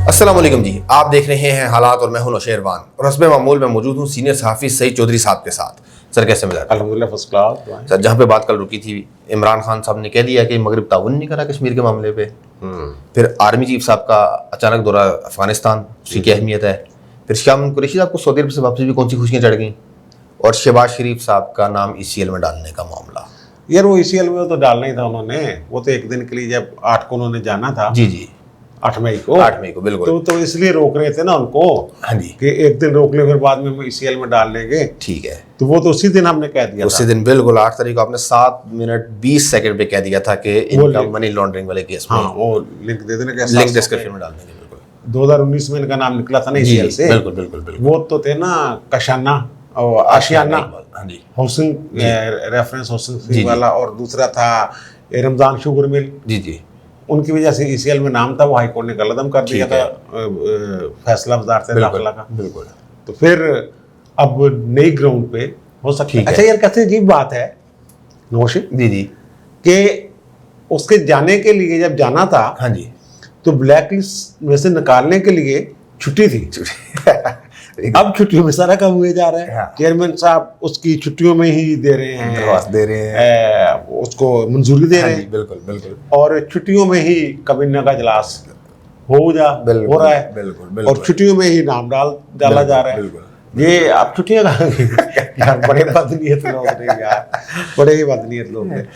अस्सलाम वालेकुम जी, आप देख रहे हैं हालात और मैं हूं नौशेरवान और हस्बे मामूल में मौजूद हूं सीनियर सहाफ़ी सईद चौधरी साहब के साथ। सर कैसे मिला? अल्हम्दुलिल्लाह फर्स्ट क्लास। सर जहां पे बात कल रुकी थी, इमरान खान साहब ने कह दिया कि मगरिब ताउन नहीं करा कश्मीर के मामले पे। फिर आर्मी चीफ साहब का अचानक दौरा अफगानिस्तान, उसकी क्या अहमियत है। फिर शाह कुरैशी साहब को सऊदी अरब से वापसी भी कौन सी खुशियाँ चढ़ गई, और शहबाज शरीफ साहब का नाम ECL में डालने का मामला। यार वो ECL में तो डालना ही था उन्होंने, वो तो एक दिन के लिए जब 8 को उन्होंने जाना था। जी जी, 8 मई को, 8 मई को बिल्कुल। तो इसलिए रोक रहे थे ना उनको। हाँ जी, कि एक दिन रोक ले फिर बाद में हम ECL में डाल लेंगे। ठीक है, तो वो तो उसी दिन हमने कह दिया उसी था। दिन बिल्कुल 8 तारीख को आपने 7 मिनट 20 सेकंड पे कह दिया था कि इनका मनी लॉन्ड्रिंग वाले केस में। हाँ, वो लिंक दे देना, लिंक डिस्क्रिप्शन में डाल देंगे। बिल्कुल 2019 में इनका नाम निकला था ना ECL से। बिल्कुल बिल्कुल बिल्कुल। वो तो थे ना कशाना और आशियाना, हाँ जी, हुसन रेफरेंस हुसन जी। वाला, और दूसरा था रमजान शुगर मिल। जी जी, उनकी वजह से ECL में नाम था, वो हाई कोर्ट ने कलअदम कर दिया था फैसला वजारत दाखिला का। बिल्कुल। तो फिर अब नई ग्राउंड पे हो सकता है। अच्छा यार, कैसे अजीब बात है नौशी जी जी, कि उसके जाने के लिए जब जाना था, हाँ जी, तो ब्लैक लिस्ट में से निकालने के लिए छुट्टी थी। अब छुट्टियों में सारा काम हुए जा रहा है। हाँ। चेयरमैन साहब उसकी छुट्टियों में ही दे रहे हैं, दरख्वास्त दे रहे हैं, उसको मंजूरी दे हाँ रहे जी, हैं, बिल्कुल बिल्कुल। और छुट्टियों में ही कबीना का इजलास हो रहा है, बिल्कुल बिल्कुल। और छुट्टियों में ही नाम डाला जा रहा है। बिल्कुल। ये आप छुट्टियां कहाँ गई? यार बड़े बदनीयत लोग हैं यार, बड़े ही बदनीयत लोग हैं।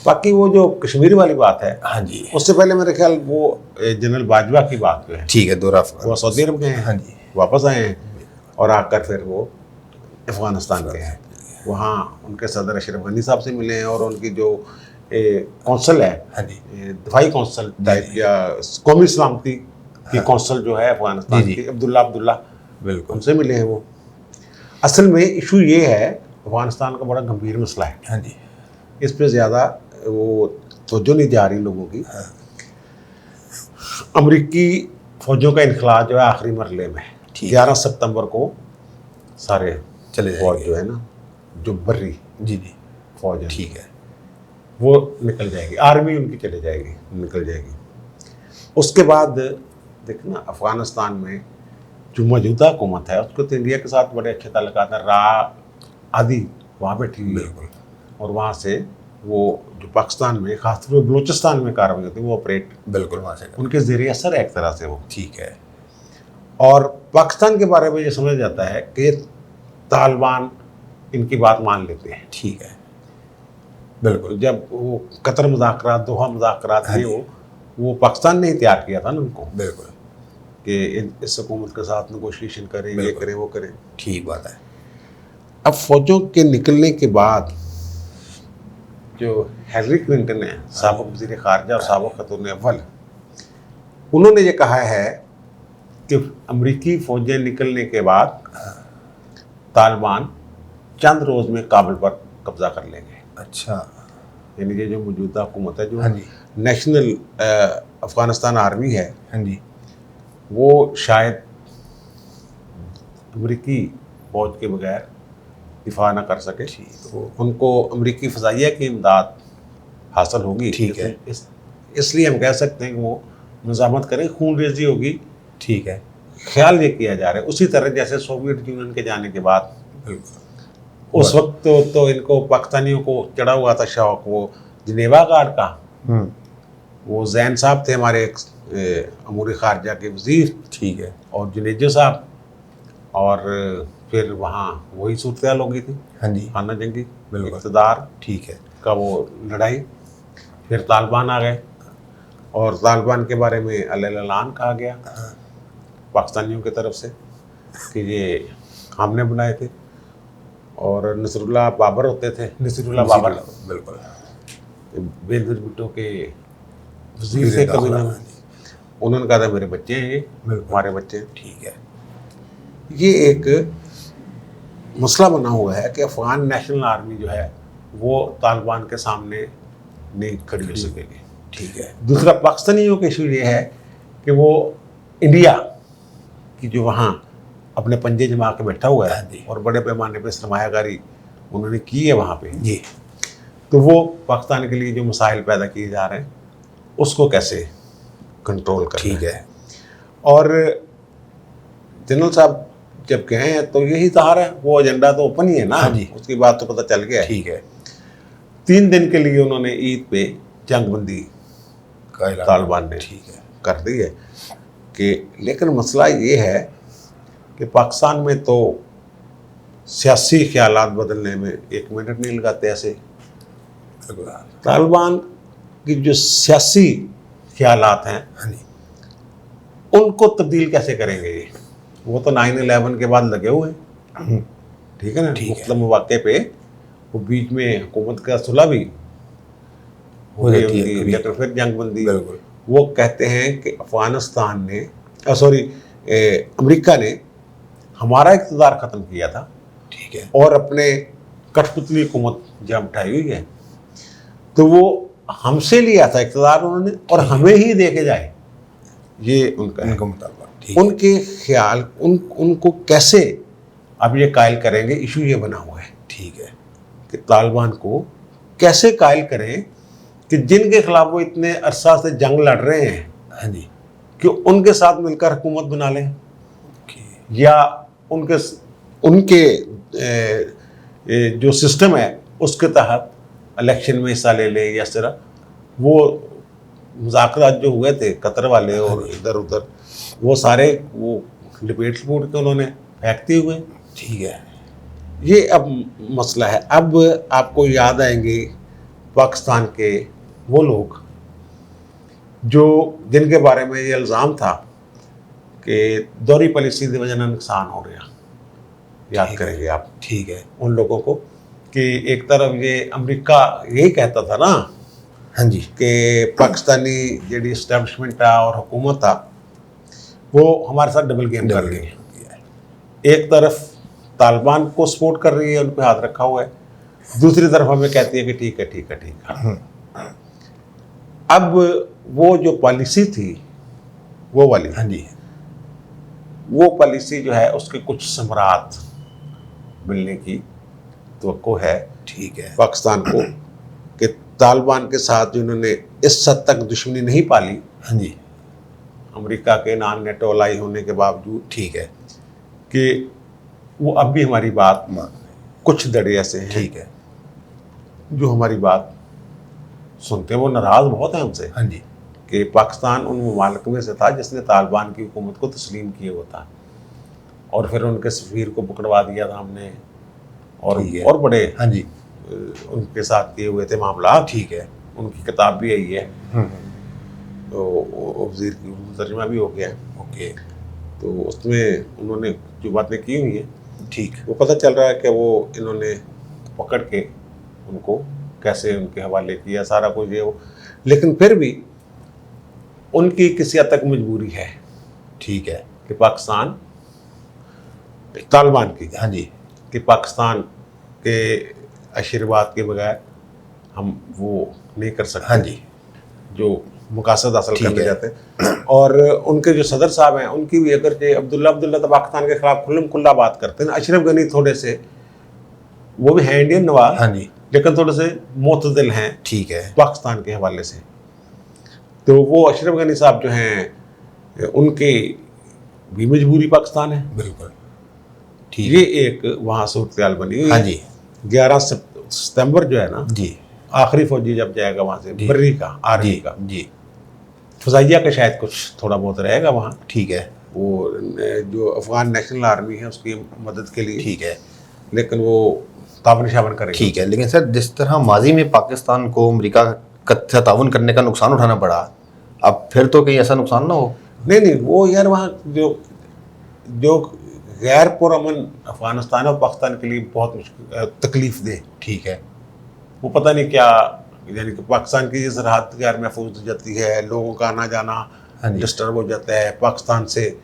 बाकी वो जो कश्मीर वाली बात है, हाँ जी, उससे पहले मेरे ख्याल वो जनरल बाजवा की बात जो है, ठीक है, दौरा वो सऊदी अरब गए हैं, हाँ जी, वापस आए हैं, और आकर फिर वो अफगानिस्तान के हैं। वहाँ उनके सदर अशरफ गनी साहब से मिले हैं, और उनकी जो कौंसल है, हाँ जी, दफाई कौंसल टाइप या कौमी सलामती की कौंसल जो है अफगानिस्तान की, अब्दुल्ला बिल्कुल, उनसे मिले हैं वो। असल में इशू ये है, अफगानिस्तान का बड़ा गंभीर मसला है, हाँ जी, इस पर ज़्यादा वो तवज्जो नहीं जा रही लोगों की। अमरीकी फौजों का इनखला जो है आखिरी मरहले में, 11 सितंबर को सारे चले फौज जो है ना, जो बर्री जी जी, फौज है, ठीक है, वो निकल जाएगी, आर्मी उनकी चले जाएगी, निकल जाएगी। उसके बाद देखना अफगानिस्तान में जो मौजूदा हुकूमत है, उसको तो इंडिया के साथ बड़े अच्छे ताल्लुकात हैं। आदि वहाँ बैठी हुई है, और वहाँ से वो जो पाकिस्तान में, खासतौर पर बलूचिस्तान में कार्रवाई होती है, वो ऑपरेट बिल्कुल वहाँ से, उनके ज़रिए असर है एक तरह से वो, ठीक है। और पाकिस्तान के बारे में ये समझ जाता है कि तालिबान इनकी बात मान लेते हैं, ठीक है, बिल्कुल, जब वो कतर मुज़ाकरात, दोहा मुज़ाकरात, ये वो पाकिस्तान ने ही तैयार किया था ना उनको, बिल्कुल, कि इस हुकूमत के साथ नेगोशिएशन करें, ये करें, वो करें। ठीक बात है। अब फौजों के निकलने के बाद जो हिलरी क्लिंटन है, साबिक़ वज़ीर ख़ारिजा और साबिक़ ख़ातून अव्वल, उन्होंने ये कहा है कि अमरीकी फौजें निकलने के बाद तालिबान चंद रोज़ में काबुल पर कब्ज़ा कर लेंगे। अच्छा, यानी ये जो मौजूदा हुकूमत है, जो हाँ जी, नेशनल अफ़गानिस्तान आर्मी है, हाँ जी, वो शायद अमरीकी फ़ौज के बगैर दिफा ना कर सके। तो उनको अमरीकी फ़ज़ाइया की इमदाद हासिल होगी, ठीक है, इसलिए हम कह सकते हैं कि वो निज़ामत करें, खून रेजी होगी, ठीक है, ख्याल ये किया जा रहा है। उसी तरह जैसे सोवियत यूनियन के जाने के बाद, बिल्कुल, उस वक्त तो इनको पाकिस्तानियों को चढ़ा हुआ था शौक, वो जिनेवा गार्ड का। वो जैन साहब थे हमारे अमूर ख़ारिजा के वज़ीर, ठीक है, और जुनेजो साहब, और फिर वहाँ वही सूरत हाल हो गई थी, हाँ जी, खाना जंगी, बिल्कुल, इक़्तिदार ठीक है, का वो लड़ाई। फिर तालिबान आ गए, और तालिबान के बारे में अल-ऐलान कहा गया पाकिस्तानियों की तरफ से कि ये हमने बनाए थे, और नसरुल्लाह बाबर होते थे, नसरुल्लाह बाबर बिल्कुल, बेनज़ीर भुट्टो के वज़ीर थे कभी ना, उन्होंने कहा था मेरे बच्चे हैं, ये हमारे बच्चे हैं, ठीक है। ये एक मसला बना हुआ है कि अफ़गान नेशनल आर्मी जो है वो तालिबान के सामने नहीं खड़ी हो सकेगी, ठीक है, दूसरा पाकिस्तानियों का इशू ये है कि वो इंडिया की जो वहाँ अपने पंजे जमा के बैठा हुआ है, और बड़े पैमाने पे सरमायाकारी उन्होंने की है वहाँ पे जी, तो वो पाकिस्तान के लिए जो मसाइल पैदा किए जा रहे हैं उसको कैसे कंट्रोल करें। ठीक है, और जनरल साहब जब गए हैं तो यही सहारा है, वो एजेंडा तो ओपन ही है ना। हाँ जी। उसकी बात तो पता चल गया है। ठीक है। 3 दिन के लिए उन्होंने ईद पे जंगबंदी तालिबान ने ठीक है कर दी है कि, लेकिन मसला ये है कि पाकिस्तान में तो सियासी ख्यालात बदलने में 1 मिनट नहीं लगाते ऐसे। तालिबान की जो सियासी ख्यालात हैं हाँ जी उनको तब्दील कैसे करेंगे ये? वो तो 9/11 के बाद लगे हुए हैं, ठीक है ना। मुख्तलिफ मौके पे वो बीच में हुकूमत का सुलह भी हो गई उनकी, लेकिन फिर जंगबंदी। वो कहते हैं कि अफगानिस्तान ने अमेरिका ने हमारा इक़्तिदार ख़त्म किया था, ठीक है, और अपने कठपुतली हुकूमत जहाँ बिठाई हुई है, तो वो हमसे लिया था इक़्तिदार उन्होंने, और हमें ही दे के जाए, ये उनका मुताबिक। उनके ख्याल उनको कैसे अब ये कायल करेंगे, इशू ये बना हुआ है। ठीक है कि तालिबान को कैसे कायल करें कि जिनके खिलाफ वो इतने अरसा से जंग लड़ रहे हैं, हाँ जी, कि उनके साथ मिलकर हुकूमत बना लें, या उनके जो सिस्टम है उसके तहत इलेक्शन में हिस्सा ले ले। या इस तरह वो मुज़ाकरात जो हुए थे कतर वाले और इधर उधर, वो सारे वो लपेट के उन्होंने फेंक दिए हुए। ठीक है, ये अब मसला है। अब आपको याद आएंगे पाकिस्तान के वो लोग जिनके बारे में ये इल्ज़ाम था कि दोहरी पॉलिसी की वजह से नुकसान हो रहा, याद करेंगे आप। ठीक है, उन लोगों को कि एक तरफ ये अमेरिका यही कहता था ना, हाँ जी, कि पाकिस्तानी जी इस्टेब्लिशमेंट था और हुकूमत था वो हमारे साथ डबल गेम कर रही है। एक तरफ तालिबान को सपोर्ट कर रही है, उन पे हाथ रखा हुआ है, दूसरी तरफ हमें कहती है कि ठीक है ठीक है ठीक है। अब वो जो पॉलिसी थी वो वाली, हाँ जी, वो पॉलिसी जो है उसके कुछ समरात मिलने की तवक्को है, ठीक है, पाकिस्तान को, कि तालिबान के साथ जिन्होंने इस हद तक दुश्मनी नहीं पाली, हाँ जी, अमेरिका के नॉन नेटो अलाई होने के बावजूद, ठीक है, कि वो अब भी हमारी बात कुछ दड़े ऐसे हैं, ठीक है, जो हमारी बात सुनते, वो नाराज़ बहुत हैं उनसे, हाँ जी, कि पाकिस्तान उन ममालिक में से था जिसने तालिबान की हुकूमत को तस्लीम किए हुआ था, और फिर उनके सफ़ीर को पकड़वा दिया था हमने, और बड़े हाँ जी, उनके साथ किए हुए थे मामला। ठीक है, उनकी किताब भी आई है, तो वज़ीर की तर्जुमा भी हो गया है, ओके, तो उसमें उन्होंने जो बातें की हुई हैं, ठीक, वो पता चल रहा है कि वो इन्होंने पकड़ के उनको कैसे उनके हवाले किया, सारा कुछ ये वो, लेकिन फिर भी उनकी किसी हद तक मजबूरी है, ठीक है, कि पाकिस्तान तालिबान की, हाँ जी, कि पाकिस्तान के आशीर्वाद के बगैर हम वो नहीं कर सकते, हाँ जी, जो मकासद हासिल ठीक करने है। जाते हैं। और उनके जो सदर साहब हैं, उनकी भी अगर जो अब्दुल्ला तो पाकिस्तान के खिलाफ खुल्लम खुल्ला बात करते हैं, अशरफ गनी थोड़े से, वो भी हैं इंडियन नवाज, हाँ जी, लेकिन थोड़े से मुतदिल हैं ठीक है, पाकिस्तान के हवाले से। तो वो अशरफ गनी साहब जो हैं, उनकी भी मजबूरी पाकिस्तान है, बिल्कुल, ठीक, ये एक वहाँ सूरत बनी हुई हाँ है। जी, 11 सितंबर जो है ना, जी, आखिरी फौजी जब जाएगा वहाँ से, बर्री का, आर्मी जी, का, जी, फजाइया का शायद कुछ थोड़ा बहुत रहेगा वहाँ, ठीक है, वो जो अफगान नेशनल आर्मी है उसकी मदद के लिए, ठीक है, लेकिन वो ताबन शाबन करेगी। ठीक है। लेकिन सर, जिस तरह माजी में पाकिस्तान को अमेरिका का ताउन करने का नुकसान उठाना पड़ा, अब फिर तो कहीं ऐसा नुकसान ना हो। नहीं, वो यार वहाँ जो गैर पुरअमन अफगानिस्तान और पाकिस्तान के लिए बहुत मुश्किल तकलीफ दे, ठीक है, वो पता नहीं क्या, यानी कि पाकिस्तान की सरहद गैर महफूज हो जाती है, लोगों का आना जाना हाँ जी, डिस्टर्ब हो जाता है, पाकिस्तान से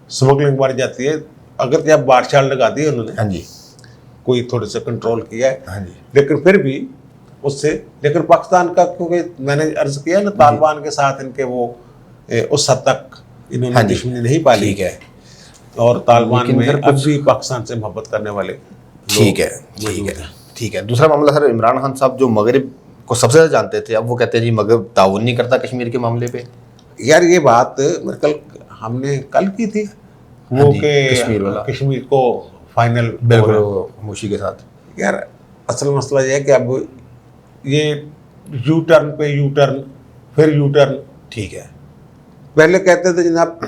स्मगलिंग बढ़ जाती है। अगर जब बादशाह लगा दी उन्होंने, हाँ जी, कोई थोड़े से कंट्रोल किया है, हाँ जी, लेकिन फिर भी उससे, लेकिन पाकिस्तान का, क्योंकि मैंने अर्ज किया ना, तालिबान के साथ इनके वो उस हद तक इन्होंने हाँ जी, दुश्मनी नहीं पाली, ठीक है, और तालिबान लेकिन में फिर अब भी पाकिस्तान से मोहब्बत करने वाले ठीक है, ठीक है, ठीक है। दूसरा मामला सर, इमरान खान साहब जो मगरिब को सबसे ज़्यादा जानते थे, अब वो कहते हैं जी मगरिब ताउन नहीं करता कश्मीर के मामले पे। यार ये बात मेरे कल हमने कल की थी हाँ वो जी, के कश्मीर वाला। कश्मीर को फाइनल। बिल्कुल वो खामोशी के साथ। यार असल मसला ये है कि अब ये यू टर्न पे यू टर्न, फिर यू टर्न। ठीक है। पहले कहते थे जनाब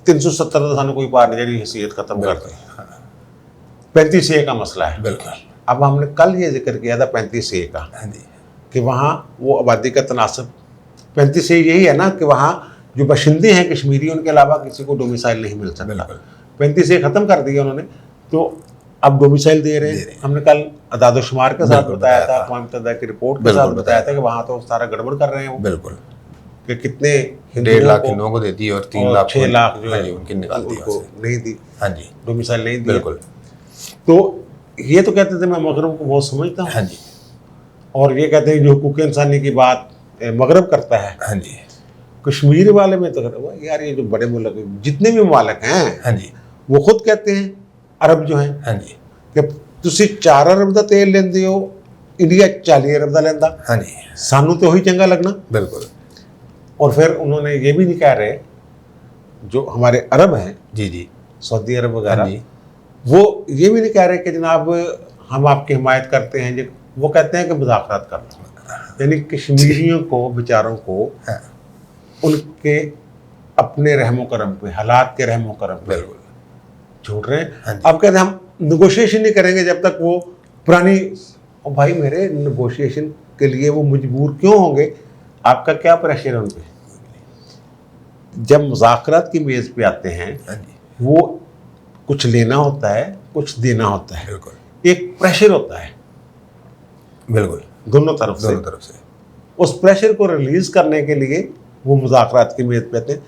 370 तो सानू कोई पार नहीं, जी हैसियत खत्म कर दी। 35A का मसला है। बिल्कुल। अब हमने कल ये जिक्र किया था 35A का, हाँ जी। कि वहाँ वो आबादी का तनासब 35A यही है ना कि वहाँ जो बाशिंदे हैं कश्मीरी उनके अलावा किसी को डोमिसाइल नहीं मिल सकता। बिल्कुल। 35A खत्म कर दिया उन्होंने, तो अब डोमिसाइल दे रहे हैं। हमने कल अदादोशुमार के साथ बिल्कुल बताया बताया था, था। अक़वाम मुत्तहिदा की रिपोर्ट के बिल्कुल साथ बताया था कि वहाँ तो सारा गड़बड़ कर रहे हैं वो, बिल्कुल। कि कितने 1.5 लाख हिंदुओं को देती है और 3 लाख 6 लाख जो हाँ है जी उनकी निकाल दी उनको वहाँ से। नहीं दी, हाँ जी डोमिसाइल नहीं दी। बिल्कुल। तो ये तो कहते थे मैं मगरब को बहुत समझता हूँ, हाँ जी। और ये कहते हैं जो हुकूक इंसानी की बात मगरब करता है। हाँ जी। कश्मीर वाले में तो यार ये जो बड़े मुल्क जितने भी ममालिक हैं हाँ जी। वो खुद कहते हैं, अरब जो हैं, हाँ जी। कि तुसी 4 अरब का तेल लेंदे हो, इंडिया 40 अरब का लेंदा, हाँ जी सानू तो वही चंगा लगना। बिल्कुल। और फिर उन्होंने ये भी नहीं कह रहे, जो हमारे अरब हैं जी जी। सऊदी अरब हाँ वगैरह, जी। वो ये भी नहीं कह रहे कि जनाब हम आपकी हिमायत करते हैं जी, वो कहते हैं कि मुज़ाकरात कर लो। यानी कश्मीरियों को बेचारों को हाँ उनके अपने रहमो करम पे, हालात के रहमो करम पे बिल्कुल। छोड़ रहे हाँ हैं। जी। अब कहते हैं हम नेगोशिएशन नहीं करेंगे जब तक वो पुरानी। और भाई मेरे नेगोशिएशन के लिए वो मजबूर क्यों होंगे? आपका क्या प्रेशर है उन पे? जब मुज़ाकरात की मेज़ पे आते हैं हाँ जी वो कुछ लेना होता है, कुछ देना होता है, बिल्कुल। एक प्रेशर होता है बिल्कुल दोनों तरफ से। दोनों तरफ से। उस प्रेशर को रिलीज करने के लिए वो मुज़ाकरात की मेज़ पे आते हैं।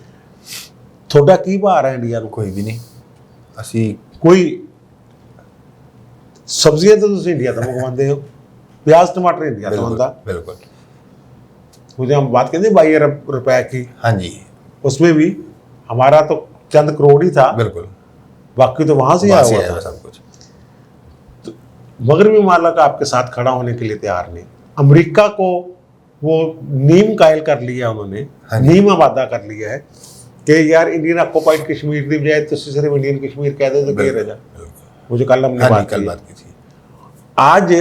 थोड़ा की बार है इंडिया को, कोई भी नहीं असी कोई सब्जियां तो तुम इंडिया तो मंगवाते हो, प्याज टमाटर इंडिया तो बिल्कुल बनता। बिल्कुल। मुझे हम बात कहते हैं 22 अरब रुपए की, हाँ जी उसमें भी हमारा तो चंद करोड़ ही था, बिल्कुल। बाकी तो वहां से आया वहाँ से हुआ आया था। सब कुछ। मगरबी ममालिक आपके साथ खड़ा होने के लिए तैयार नहीं। अमेरिका को वो नीम कायल कर लिया उन्होंने, हाँ जी। नीम आबादा कर लिया है कि यार इंडियन ऑक्युपाइड कश्मीर की बजाय तो सिर्फ इंडियन कश्मीर कह दे तो क्लियर हो जाए। बिल्कुल। वो जो कल हमने हाँ जी बात कल की, बात की थी। आज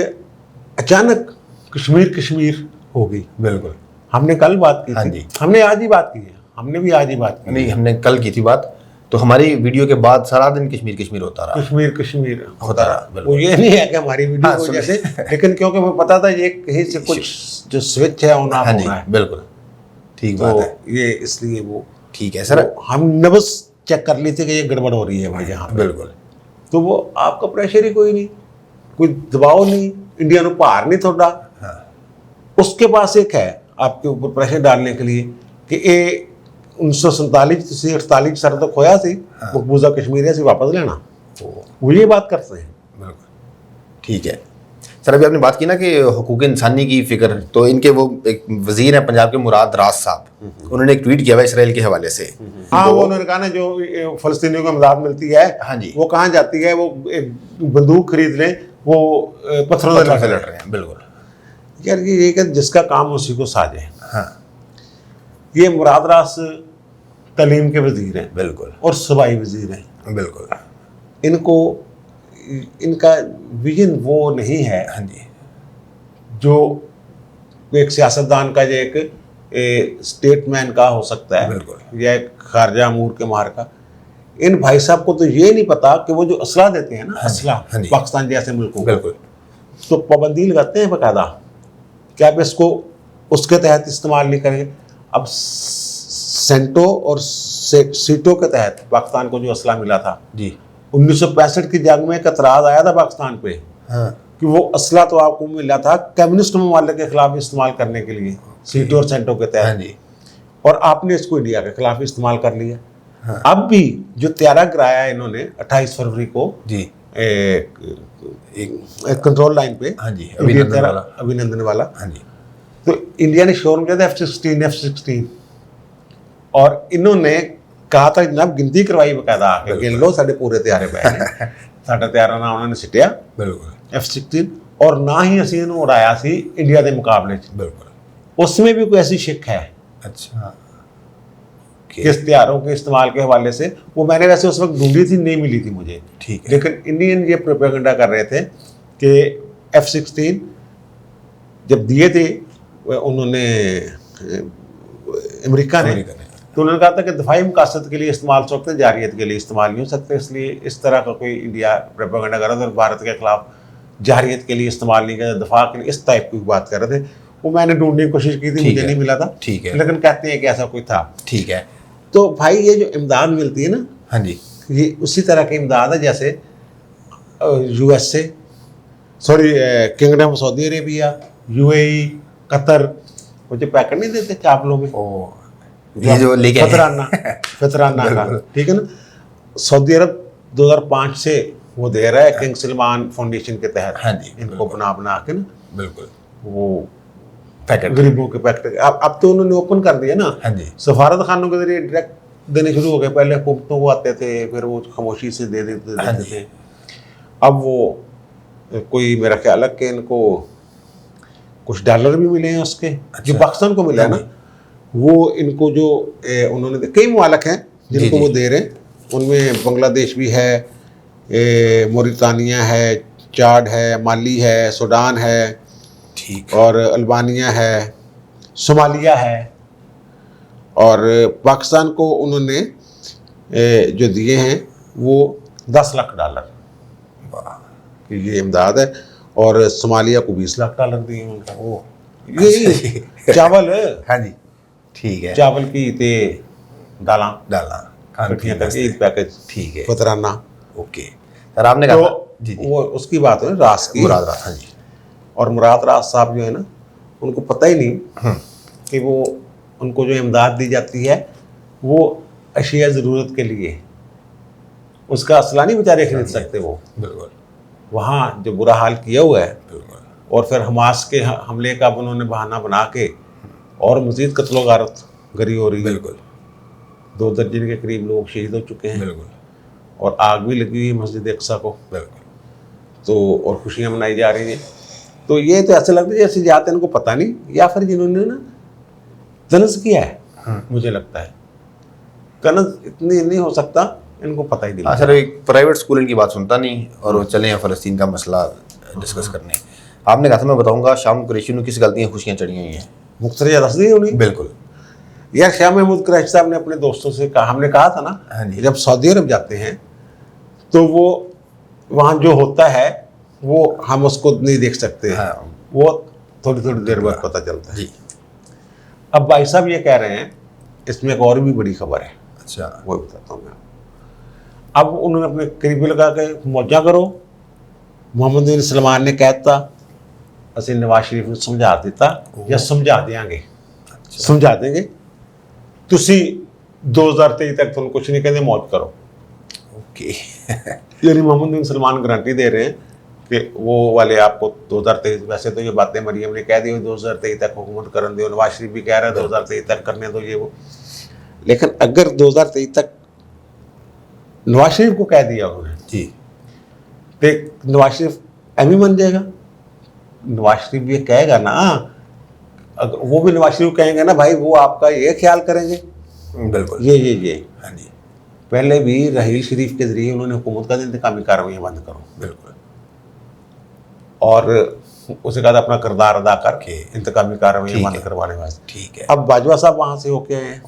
अचानक कश्मीर हो गई। बिल्कुल। हमने कल बात की हाँ थी, जी। हमने आज ही बात की है, हमने भी आज ही बात की नहीं हमने कल की थी बात, तो हमारी वीडियो के बाद सारा दिन कश्मीर कश्मीर होता रहा। कश्मीर होता रहा, वो बिल्कुल। ये नहीं है कि हमारी वीडियो हाँ, को सुनिए। जैसे, लेकिन क्योंकि मुझे पता था ये कहीं से कुछ जो स्विच है ऑन ऑफ हाँ जी होना है, बिल्कुल ठीक बात तो है। ये इसलिए वो ठीक है सर। तो हम नब्ज चेक कर ली थी कि ये गड़बड़ हो रही है भाई यहाँ पे। बिल्कुल। तो वो आपका प्रेशर ही कोई नहीं, कोई दबाव नहीं, इंडिया को भार नहीं थोड़ा। हाँ उसके पास एक है आपके ऊपर प्रेशर डालने के लिए कि ये 1947 सर तो खोया सी मकबूजा कश्मीर से वापस लेना, वो ये बात करते हैं। बिल्कुल ठीक है सर। अभी आपने बात की ना कि हुकूक इंसानी की फिक्र, तो इनके वो एक वजीर हैं पंजाब के मुराद राज साहब, उन्होंने एक ट्वीट किया हुआ इसराइल के हवाले से। हाँ वो उन्होंने कहा ना जो फलस्तीनियों को इमदाद मिलती है, हाँ जी वो कहाँ जाती है? वो एक बंदूक खरीद लें, वो पत्थरों से से लड़ लड़ रहे हैं। बिल्कुल। यार ये कि जिसका काम उसी को साजे। हाँ ये मुराद रास तलीम के वजीर हैं बिल्कुल और सूबाई वजीर हैं। बिल्कुल। इनको इनका विजन वो नहीं है हाँ जी जो एक सियासतदान का, जो एक स्टेटमैन का हो सकता है, बिल्कुल। या एक खारजा अमूर के मार का। इन भाई साहब को तो ये नहीं पता कि वो जो असला देते हैं ना, हाँ जी, असला हाँ जी। पाकिस्तान जैसे मुल्कों को, बिल्कुल। तो पाबंदी लगाते हैं बाकायदा कि आप इसको उसके तहत इस्तेमाल नहीं करेंगे। अब सेंटो और सीटों के तहत पाकिस्तान को जो असला मिला था जी 1965 की जंग में, एक एतराज़ आया था पाकिस्तान पे हाँ कि वो असला तो आपको मिला था कम्युनिस्ट ममालिक के खिलाफ इस्तेमाल करने के लिए, सीटों और सेंटो के हाँ तहत, जी और आपने इसको इंडिया के खिलाफ इस्तेमाल कर लिया। हाँ। अब भी जो त्यारा कराया इन्होंने 28 फरवरी को जी एक कंट्रोल लाइन पे, हाँ जी अभिनंदन वाला, हाँ जी तो इंडिया ने शोर किया था F-16 और इन्होंने कहा था जनाब गिनती करवाई बकायदा आके गिन लो साढ़े पूरे त्यारे पे साढ़ा त्यारा ना उन्होंने सिटिया बिल्कुल F-16, और ना ही असी इन्होंने उड़ाया सी इंडिया के मुकाबले बिल्कुल। उसमें भी कोई ऐसी शिक है। अच्छा ओके। कि हथियारों के इस्तेमाल के हवाले से वो मैंने वैसे उस वक्त ढूंढी थी, नहीं मिली थी मुझे, ठीक है। लेकिन इंडियन ये प्रोपेगेंडा कर रहे थे कि F-16 जब दिए थे उन्होंने अमेरिका ने, तो उन्होंने कहा था कि दफाई मकासद के लिए इस्तेमाल हो सकते हैं, जारियत के लिए इस्तेमाल नहीं हो सकते, इसलिए इस तरह का कोई इंडिया प्रोपेगेंडा कर रहा था और भारत के खिलाफ जारियत के लिए इस्तेमाल नहीं किया, दफा के लिए, इस टाइप की बात कर रहे थे। वो मैंने ढूंढने की कोशिश की थी, मुझे नहीं मिला था, ठीक है, लेकिन कहते हैं कि ऐसा कोई था। ठीक है। तो भाई ये जो इमदाद मिलती है ना, हाँ जी, ये उसी तरह की इमदाद है जैसे USA, sorry kingdom of Saudi Arabia, UAE, Qatar, वो जो पैकेट नहीं देते चावलों में, ओ ये जो लेके आए हैं। फतराना का, ठीक है ना, सऊदी अरब 2005 से वो दे रहा है किंग सलमान फाउंडेशन के तहत। हाँ जी, इनको बना के ना बिल्कुल वो पैकेट। गरीबों के पैकेट अब तो उन्होंने ओपन कर दिया ना। हाँ जी, सफारत खानों के जरिए डायरेक्ट देने शुरू हो गए, पहले हुकूमतों को आते थे, फिर वो खामोशी से दे देते थे। अब वो कोई मेरा ख्याल है कि इनको कुछ डॉलर भी मिले हैं उसके, जो पाकिस्तान को मिला है ना, वो इनको जो उन्होंने कई मुआलक हैं जिनको वो दे रहे हैं, उनमें बांग्लादेश भी है, मोरितानिया है, चाड है, माली है, सूडान है, ठीक, और अल्बानिया है, सोमालिया है, और पाकिस्तान को उन्होंने जो दिए हैं वो $10 लाख कि ये इमदाद है, और सोमालिया को $20 लाख दिए उनका। वो ये चावल है। हाँ जी, ठीक है, चावल की ते दाला कट्ठियाँ करके एक पैकेज, ठीक है, फतराना। ओके सर, आपने कहा तो जी जी, वो उसकी बात है रास की, मुराद रास। हाँ जी, और मुराद रास साहब जो है ना, उनको पता ही नहीं कि वो उनको जो इमदाद दी जाती है वो अशिया ज़रूरत के लिए, उसका असला नहीं बेचारे खरीद सकते वो। बिल्कुल, वहाँ जो बुरा हाल किया हुआ है, बिल्कुल, और फिर हमास के हमले का उन्होंने बहाना बना के और मज़ीद कत्लो गारत गरी हो रही है। बिल्कुल, 2 दर्जन के करीब लोग शहीद हो चुके हैं, बिल्कुल, और आग भी लगी हुई है मस्जिद अक्सा को, बिल्कुल, तो और खुशियाँ मनाई जा रही हैं। तो ये तो ऐसा लगता है जैसे जाते इनको पता नहीं, या फिर जिन्होंने ना तनज़ किया है, मुझे लगता है तनज़ इतनी नहीं हो सकता, इनको पता ही नहीं। हाँ सर, एक प्राइवेट स्कूल इनकी बात सुनता नहीं, और वो चले हैं फ़लस्तीन का मसला डिस्कस करने। आपने कहा था मैं बताऊंगा शाम कुरैशी ने किस गलतियाँ खुशियाँ चढ़ी हुई हैं। मुख्तलिया रस दी उन्हें। बिल्कुल, यार शाह महमूद कुरैशी साहब ने अपने दोस्तों से कहा, हमने कहा था ना, हाँ जी, जब सऊदी अरब जाते हैं तो वो वहाँ जो होता है वो हम उसको नहीं देख सकते, हाँ, वो थोड़ी थोड़ी देर बाद पता चलता है जी, अब भाई साहब ये कह रहे हैं, इसमें एक और भी बड़ी खबर है, अच्छा, वो बताता हूँ मैं। अब उन्होंने अपने करीबी लगा के मौजा करो, मोहम्मद बिन सलमान ने कहता असं नवाज शरीफ ने समझा दिता या समझा देंगे, समझा देंगे, तुसी 2023 तक तुम कुछ नहीं कहते, मौज करो। ओके, यानी मोहम्मद बिन सलमान गारंटी दे रहे हैं कि वो वाले आपको 2023, वैसे तो ये बातें मरियम ने कह दी 2023 तक हुकूमत करने दो, नवाज शरीफ भी कह रहा है 2023 तक करने दो ये वो, लेकिन अगर 2023 तक नवाज शरीफ को कह दिया उन्होंने जी, तो नवाज शरीफ एम मान जाएगा। नवाज शरीफ ये कहेगा ना, अगर वो भी नवाज शरीफ कहेंगे ना भाई, वो आपका ये ख्याल करेंगे, बिल्कुल, ये हाँ जी, पहले भी रहील शरीफ के जरिए उन्होंने हुकूमत का इंतकामी कार्रवाइयाँ बंद करो, बिल्कुल, और उसे कहा था अपना किरदार अदा करके इंतकामी कार्रवाइयाँ बंद करवाने वास्ते। ठीक है, अब बाजवा साहब वहाँ से होके आए हैं।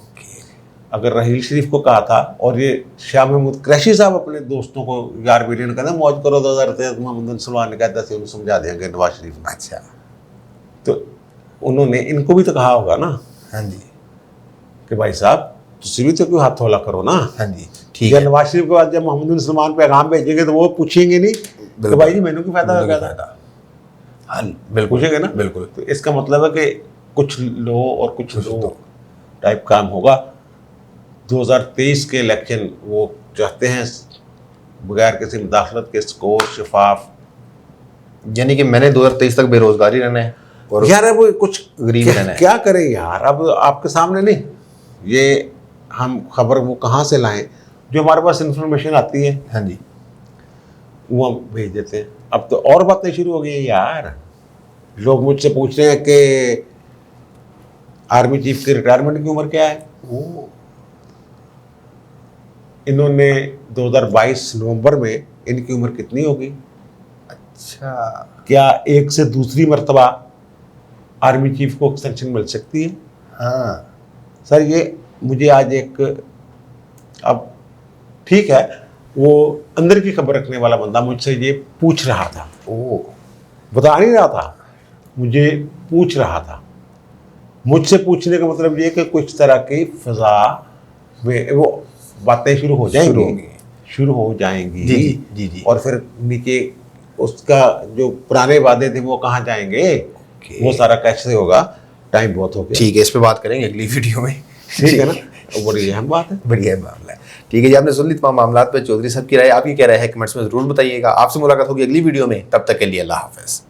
अगर रहील शरीफ को कहा था, और ये शाह महमूद कुरैशी साहब अपने दोस्तों को यार वीडियो ने कहते मौज करो 2023, मोहम्मद बिन सलमान ने कहता उन्हें समझा देंगे नवाज शरीफ ने। अच्छा, तो उन्होंने इनको भी तो कहा होगा ना, हाँ जी, कि भाई साहब तुम भी तो क्यों हाथ थोला करो ना। हाँ जी, ठीक या है, नवाज शरीफ के बाद जब मोहम्मद बिन सलमान पैगाम भेजेंगे तो वो पूछेंगे नहीं कि भाई जी मैंने क्यों फायदा हो गया था, हाँ बिल्कुल, पूछेंगे ना। बिल्कुल, तो इसका मतलब है कि कुछ लो और कुछ लो टाइप काम होगा। 2023 के इलेक्शन वो चाहते हैं बगैर किसी मुदाखलत के, स्कोर शफाफ, यानी कि मैंने 2023 तक बेरोजगारी रहना है और यार अब कुछ गरीब रहना है। क्या करें यार, अब आपके सामने नहीं, ये हम खबर वो कहाँ से लाएं, जो हमारे पास इंफॉर्मेशन आती है हाँ जी, वो हम भेज देते हैं। अब तो और बातें शुरू हो गई हैं यार, लोग मुझसे पूछ रहे हैं कि आर्मी चीफ की रिटायरमेंट की उम्र क्या है। इन्होंने 2022 नवंबर में इनकी उम्र कितनी होगी? अच्छा, क्या एक से दूसरी मर्तबा आर्मी चीफ को एक्सटेंशन मिल सकती है? हाँ सर ये मुझे आज एक, अब ठीक है, वो अंदर की खबर रखने वाला बंदा मुझसे ये पूछ रहा था, ओ बता नहीं रहा था, मुझे पूछ रहा था। मुझसे पूछने का मतलब ये कि कुछ तरह की फिजा में वो बातें शुरू हो जाएंगी, शुरू हो जाएंगी। जी जी जी जी। और फिर नीचे उसका जो पुराने वादे थे वो कहाँ जाएंगे, वो सारा कैसे होगा? टाइम बहुत हो गया। ठीक है, इस पे बात करेंगे अगली वीडियो में। ठीक है ना, तो बड़ी अहम बात है। बढ़िया मामला है। ठीक है जी, आपने सुन ली तमाम मामलात पे चौधरी साहब की राय। आपकी क्या राय है कमेंट्स में जरूर बताइएगा। आपसे मुलाकात होगी अगली वीडियो में, तब तक के लिए अल्लाह हाफिज़।